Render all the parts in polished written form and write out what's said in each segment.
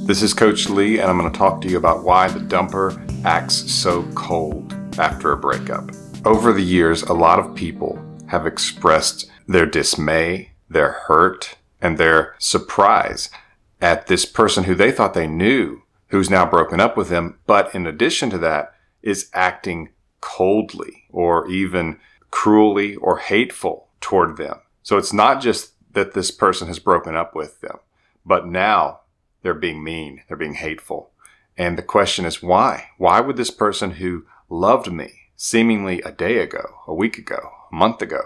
This is Coach Lee, and I'm going to talk to you about why the dumper acts so cold after a breakup. Over the years, a lot of people have expressed their dismay, their hurt, and their surprise at this person who they thought they knew, who's now broken up with them, but in addition to that, is acting coldly or even cruelly or hateful toward them. So it's not just that this person has broken up with them, but now they're being mean, they're being hateful. And the question is why? Why would this person who loved me seemingly a day ago, a week ago, a month ago,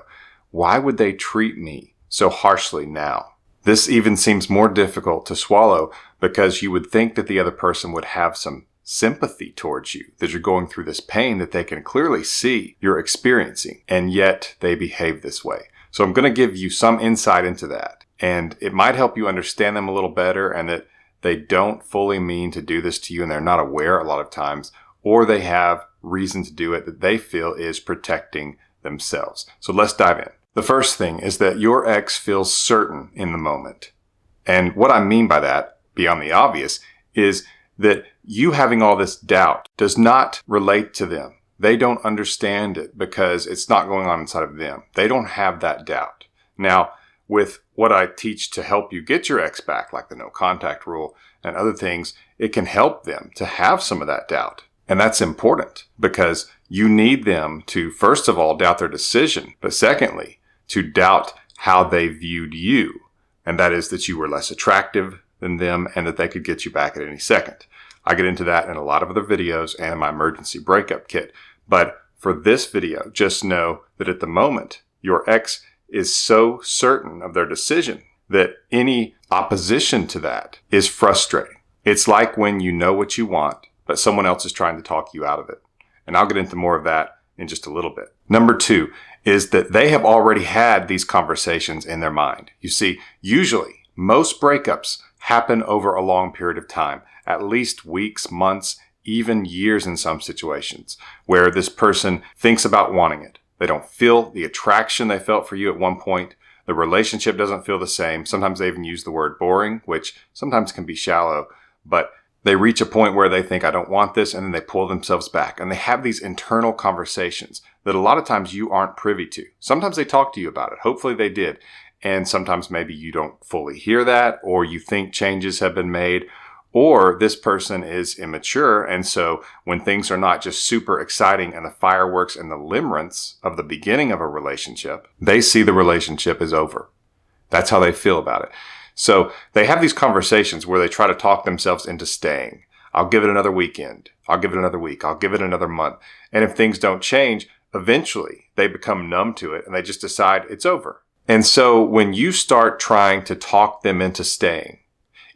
why would they treat me so harshly now? This even seems more difficult to swallow because you would think that the other person would have some sympathy towards you, that you're going through this pain that they can clearly see you're experiencing, and yet they behave this way. So I'm going to give you some insight into that, and it might help you understand them a little better, and that they don't fully mean to do this to you and they're not aware a lot of times, or they have reason to do it that they feel is protecting themselves. So let's dive in. The first thing is that your ex feels certain in the moment. And what I mean by that, beyond the obvious, is that you having all this doubt does not relate to them. They don't understand it because it's not going on inside of them. They don't have that doubt. Now, with what I teach to help you get your ex back, like the no contact rule and other things, it can help them to have some of that doubt. And that's important because you need them to, first of all, doubt their decision, but secondly, to doubt how they viewed you. And that is that you were less attractive than them and that they could get you back at any second. I get into that in a lot of other videos and my emergency breakup kit. But for this video, just know that at the moment, your ex is so certain of their decision that any opposition to that is frustrating. It's like when you know what you want, but someone else is trying to talk you out of it. And I'll get into more of that in just a little bit. Number two is that they have already had these conversations in their mind. You see, usually most breakups happen over a long period of time, at least weeks, months, even years in some situations, where this person thinks about wanting it. They don't feel the attraction they felt for you at one point. The relationship doesn't feel the same. Sometimes they even use the word boring, which sometimes can be shallow, but they reach a point where they think, I don't want this, and then they pull themselves back. And they have these internal conversations that a lot of times you aren't privy to. Sometimes they talk to you about it. Hopefully they did. And sometimes maybe you don't fully hear that, or you think changes have been made, or this person is immature. And so when things are not just super exciting and the fireworks and the limerence of the beginning of a relationship, they see the relationship is over. That's how they feel about it. So they have these conversations where they try to talk themselves into staying. I'll give it another weekend. I'll give it another week. I'll give it another month. And if things don't change, eventually they become numb to it and they just decide it's over. And so when you start trying to talk them into staying,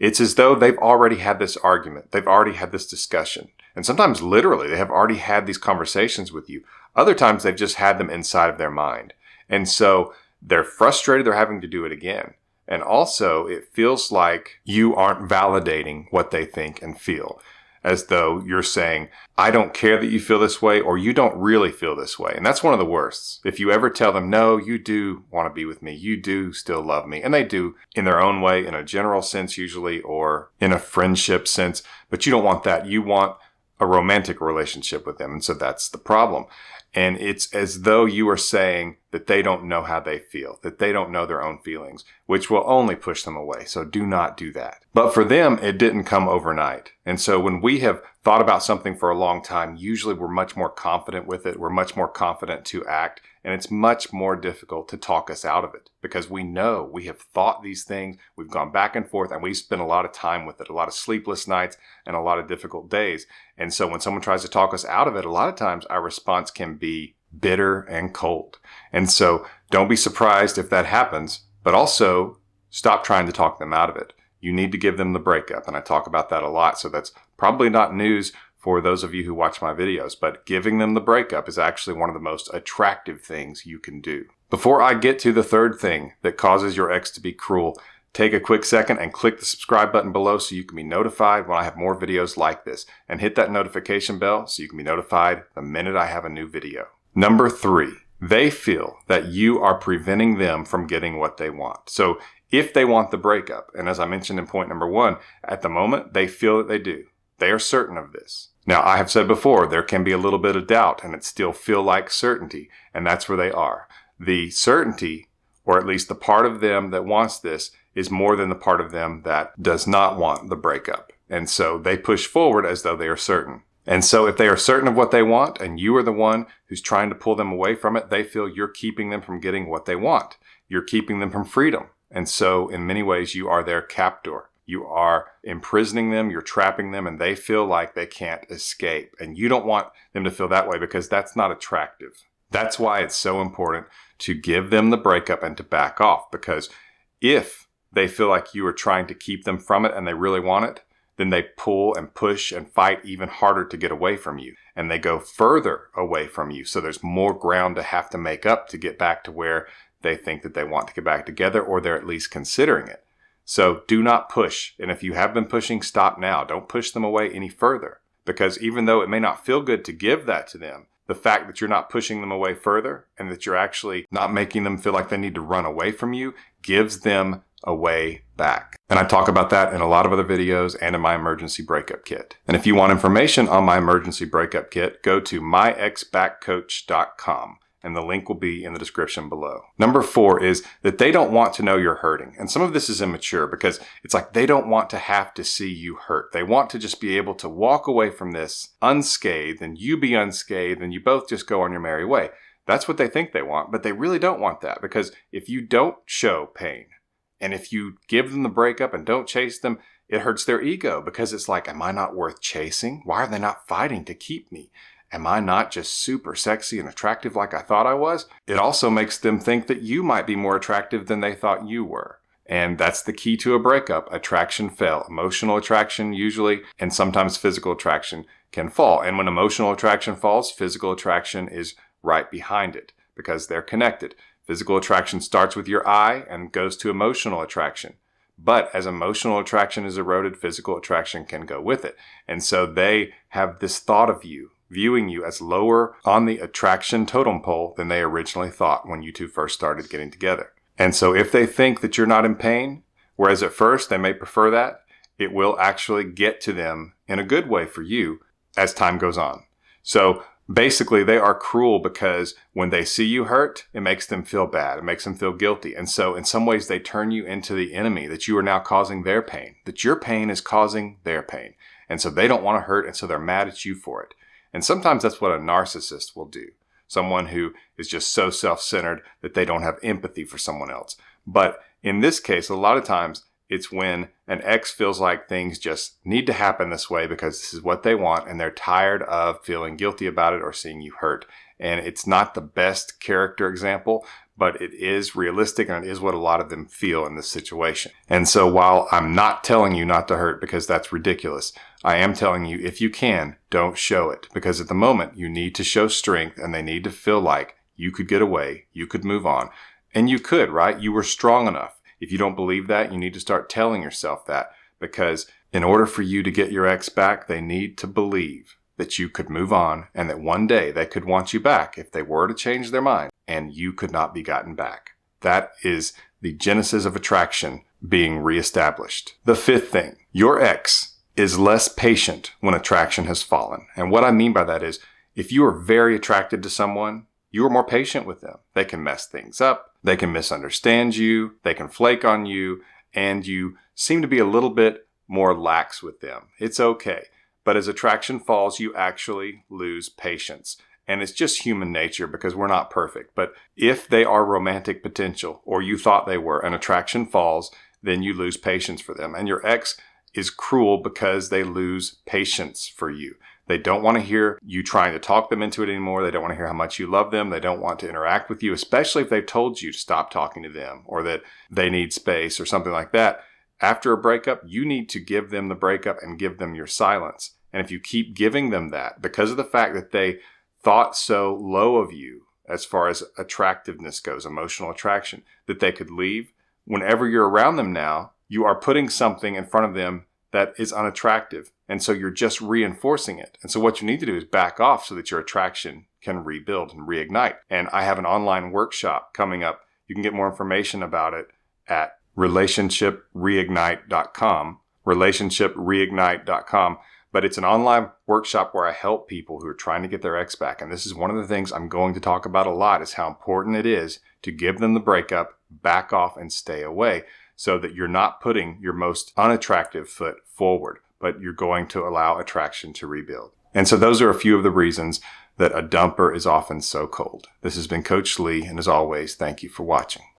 it's as though they've already had this argument. They've already had this discussion. And sometimes literally they have already had these conversations with you. Other times they've just had them inside of their mind. And so they're frustrated they're having to do it again. And also it feels like you aren't validating what they think and feel, as though you're saying, I don't care that you feel this way, or you don't really feel this way. And that's one of the worst. If you ever tell them, no, you do want to be with me, you do still love me, and they do in their own way, in a general sense usually, or in a friendship sense, but you don't want that. You want a romantic relationship with them. And so that's the problem. And it's as though you are saying that they don't know how they feel, that they don't know their own feelings, which will only push them away. So do not do that. But for them, it didn't come overnight. And so when we have thought about something for a long time, usually we're much more confident with it. We're much more confident to act. And it's much more difficult to talk us out of it because we know we have thought these things. We've gone back and forth and we spent a lot of time with it, a lot of sleepless nights and a lot of difficult days. And so when someone tries to talk us out of it, a lot of times our response can be bitter and cold. And so don't be surprised if that happens, but also stop trying to talk them out of it. You need to give them the breakup. And I talk about that a lot. So that's probably not news for those of you who watch my videos, but giving them the breakup is actually one of the most attractive things you can do. Before I get to the third thing that causes your ex to be cruel, take a quick second and click the subscribe button below so you can be notified when I have more videos like this, and hit that notification bell so you can be notified the minute I have a new video. Number three, they feel that you are preventing them from getting what they want. So if they want the breakup. And as I mentioned in point number 1, at the moment, they feel that they do. They are certain of this. Now, I have said before, there can be a little bit of doubt and it still feel like certainty. And that's where they are. The certainty, or at least the part of them that wants this, is more than the part of them that does not want the breakup. And so they push forward as though they are certain. And so if they are certain of what they want and you are the one who's trying to pull them away from it, they feel you're keeping them from getting what they want. You're keeping them from freedom. And so in many ways, you are their captor. You are imprisoning them, you're trapping them, and they feel like they can't escape. And you don't want them to feel that way because that's not attractive. That's why it's so important to give them the breakup and to back off. Because if they feel like you are trying to keep them from it and they really want it, then they pull and push and fight even harder to get away from you. And they go further away from you. So there's more ground to have to make up to get back to where they think that they want to get back together, or they're at least considering it. So do not push. And if you have been pushing, stop now. Don't push them away any further. Because even though it may not feel good to give that to them, the fact that you're not pushing them away further and that you're actually not making them feel like they need to run away from you gives them a way back. And I talk about that in a lot of other videos and in my emergency breakup kit. And if you want information on my emergency breakup kit, go to myexbackcoach.com. And the link will be in the description below. Number 4 is that they don't want to know you're hurting. And some of this is immature because it's like they don't want to have to see you hurt. They want to just be able to walk away from this unscathed and you be unscathed and you both just go on your merry way. That's what they think they want, but they really don't want that, because if you don't show pain and if you give them the breakup and don't chase them, it hurts their ego, because it's like, am I not worth chasing? Why are they not fighting to keep me? Am I not just super sexy and attractive like I thought I was? It also makes them think that you might be more attractive than they thought you were. And that's the key to a breakup. Attraction fell. Emotional attraction usually, and sometimes physical attraction can fall. And when emotional attraction falls, physical attraction is right behind it because they're connected. Physical attraction starts with your eye and goes to emotional attraction. But as emotional attraction is eroded, physical attraction can go with it. And so they have this thought of you, viewing you as lower on the attraction totem pole than they originally thought when you two first started getting together. And so if they think that you're not in pain, whereas at first they may prefer that, it will actually get to them in a good way for you as time goes on. So basically they are cruel because when they see you hurt, it makes them feel bad. It makes them feel guilty. And so in some ways they turn you into the enemy, that you are now causing their pain, that your pain is causing their pain. And so they don't want to hurt, and so they're mad at you for it. And sometimes that's what a narcissist will do. Someone who is just so self-centered that they don't have empathy for someone else. But in this case, a lot of times it's when an ex feels like things just need to happen this way because this is what they want, and they're tired of feeling guilty about it or seeing you hurt. And it's not the best character example, but it is realistic, and it is what a lot of them feel in this situation. And so while I'm not telling you not to hurt because that's ridiculous, I am telling you, if you can, don't show it, because at the moment you need to show strength and they need to feel like you could get away, you could move on, and you could, right? You were strong enough. If you don't believe that, you need to start telling yourself that, because in order for you to get your ex back, they need to believe that you could move on and that one day they could want you back if they were to change their mind, and you could not be gotten back. That is the genesis of attraction being reestablished. The 5th thing, your ex is less patient when attraction has fallen. And what I mean by that is, if you are very attracted to someone, you are more patient with them. They can mess things up. They can misunderstand you. They can flake on you. And you seem to be a little bit more lax with them. It's okay. But as attraction falls, you actually lose patience. And it's just human nature because we're not perfect. But if they are romantic potential, or you thought they were, and attraction falls, then you lose patience for them. And your ex is cruel because they lose patience for you. They don't want to hear you trying to talk them into it anymore. They don't want to hear how much you love them. They don't want to interact with you, especially if they've told you to stop talking to them or that they need space or something like that. After a breakup, you need to give them the breakup and give them your silence. And if you keep giving them that, because of the fact that they thought so low of you as far as attractiveness goes, emotional attraction, that they could leave, whenever you're around them now, you are putting something in front of them that is unattractive. And so you're just reinforcing it. And so what you need to do is back off so that your attraction can rebuild and reignite. And I have an online workshop coming up. You can get more information about it at relationshipreignite.com, but it's an online workshop where I help people who are trying to get their ex back. And this is one of the things I'm going to talk about a lot, is how important it is to give them the breakup, back off, and stay away, so that you're not putting your most unattractive foot forward, but you're going to allow attraction to rebuild. And so those are a few of the reasons that a dumper is often so cold. This has been Coach Lee, and as always, thank you for watching.